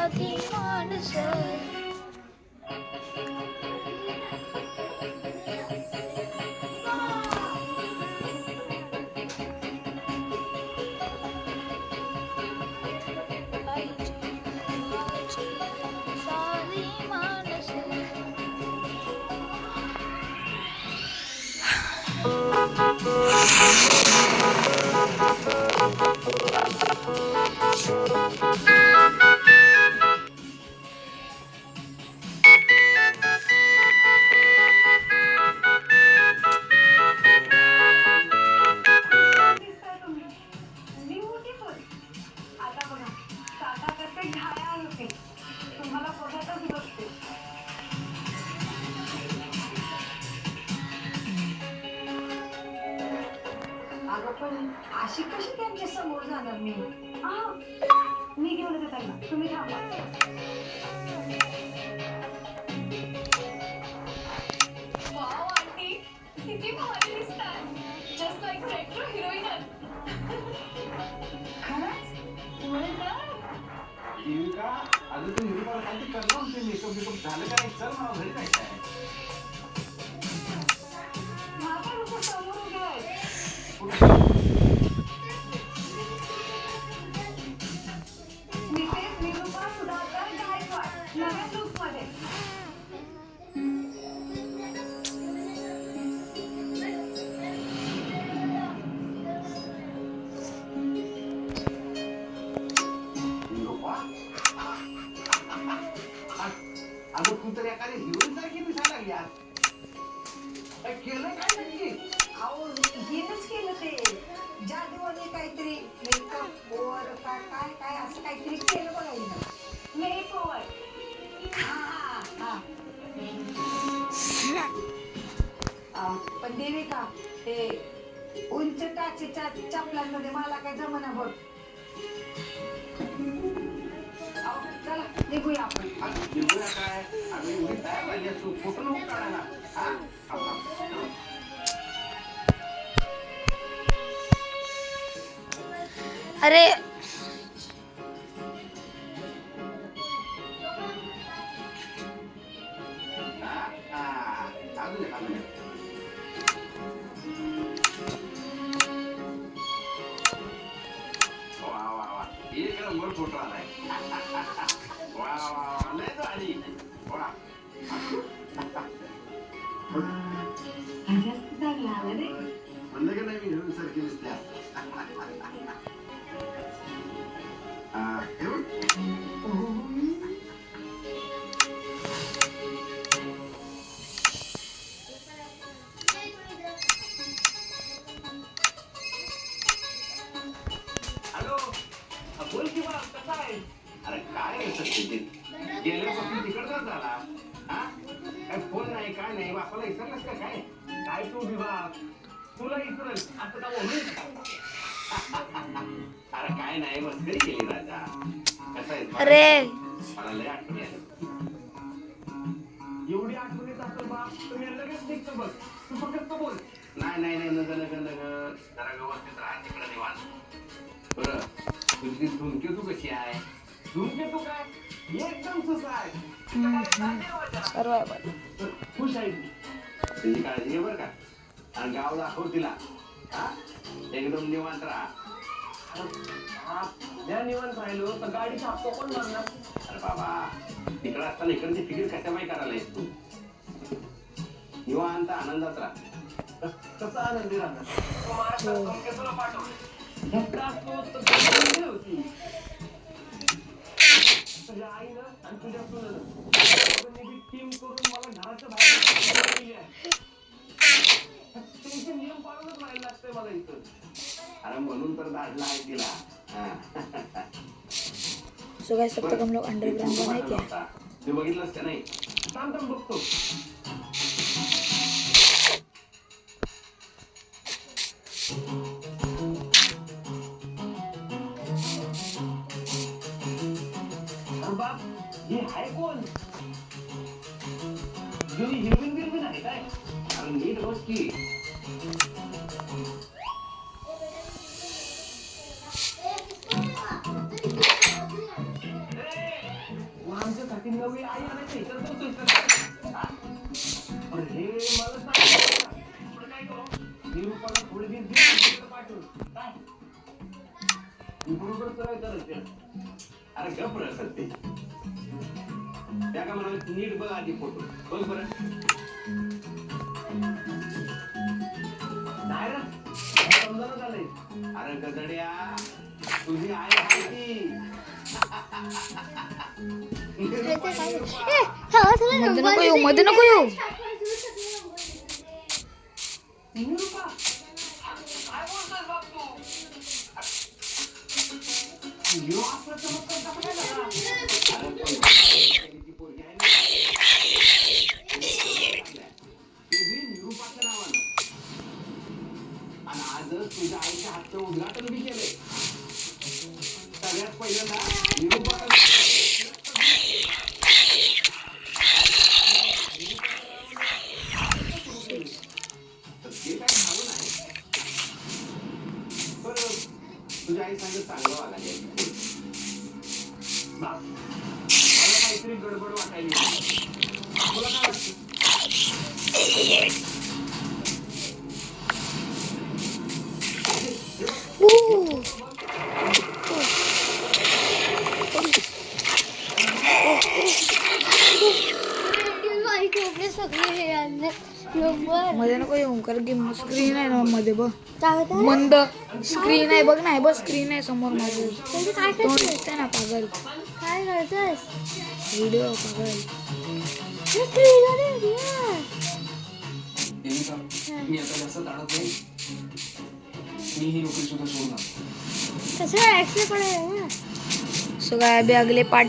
साधी माणसं. अशी कशी त्यांच्या समोर जाणार मी मी घेऊन येते त्यांना तुम्ही थांबा वाव आंटी किती भारी दिसतात जस्ट लाईक रेट्रो हिरोईन खरंच देविका अगं तू हिरोईन काहीतरी करणार होते मेकअप झालं काय चल मला घरी जायचं आहे माझा रूप समोर उभे आहे अगं तू तर एखादी हिरोईन सारखी दिसायला लागली आज काय केलं काय नाही अहो हेच केलं ते जादूवाने काहीतरी मेकअप ओव्हर काय काय काय असं काहीतरी केलं बघा हिनं मेक ओव्हर पण देविका ते उंच टाचेच्या चपलांमध्ये मला काय जमना बघ चला निघूया आपण निघूया काय आम्ही एवढी तयार झाली असतो फोटो नको काढायला अरे एक नंबर फोटो आलाय वा वा लय झाली वा जास्त चांगला आला रे म्हणलं का नाही मी हिरोईन सारखी दिसते हॅलो बोल की बा कसा आहे अरे काय गेल्यापासून तिकडचाच झाला हा काय फोन नाही काय नाही बापाला विसरलास का काय काय तू विभाग तुला विसरल असं का म्हणून अरे काय नाही मस्करी केली राजा कसा आहे अरे मला लय आठवण आली एवढी आठवण येत असेल बाप तुम्ही लगेच निघतो बघ तू फक्त बोल नाही नाही नाही नग नग नग जरा व्यवस्थित राहा तिकडे निवांत बरं तुझी धुमकेतू कशी आहे धुमकेतू काय एकदम सुस आहे सर्व खुश आहे तुझी काळजी घे बरं का आणि गाव दाखव तिला हा एकदम निवांत राहा निवांत राहिलो तर गाडीचा हप्ता कोण मारणार अरे बाबा तिकडे असताना इकडची फिकीर कशामाई करायला येत तू निवांत आनंदात राहा कसं आनंदी राहणार महाराष्ट्रात धुमकेतूला पाठवलं धक्का असतो तर होती तुझ्या आईनं आणि तुझ्या सुनेनं टीम करून मला घराच्या बाहेर त्यांचे नियम पाळूनच राहायला लागतंय मला इथं अरे म्हणून तर दाढला आहे तिला सो गाइस तब तक हम लोग अंडरग्राउंड बनाए क्या तू बघितलंस का नाही थांब थांब बघतो बाप हे आहे कोण हिरवीन बिरवीन आहे काय अरे नीट बघ की नवी आई आणायचं इतर बोलतोय का? हा? अरे हे मला सांग. पुढे काय करू? निरूपाला थोडी दिवस पाठवून काय बरोबर सरळ करायचं. अरे गप रे सत्य. त्या का म्हणाले नीट बघ आधी फोटो बघ बरं. नाही रे समजायला झालंय. अरे गदड्या तुझी आई आहे ती. मध्ये नको येऊ. निरूपा काय बोलतोय बाप तू? यो आपला चमत्कार कसा काय झाला? अरे पण ती पोरगी आहे ना, तुझी निरूपाच्या नावानं. आणि आजच तुझ्या आईच्या हातचं उद्घाटन बी केलंय. सगळ्यात पहिल्यांदा निरूपाला ते काय झालं नाही. बरं तुझ्या आई सांगत चांगलं वागा बाप मला काहीतरी गडबड वाटायली. तुला काय वाटतं? मध्ये नको येऊ कारण की स्क्रीन आहे ना मध्ये बघ. मंद स्क्रीन आहे बघ ना. बघ स्क्रीन आहे समोर माझं. तोंड दिसतंय ना पागल. काय करतोय व्हिडिओ पागल. मी आता जास्त ताणत नाही. मी ही नोकरी सुद्धा सोडणार. कसं ऍक्सिडेंट पडायला ना सो काय अभी अगले पार्ट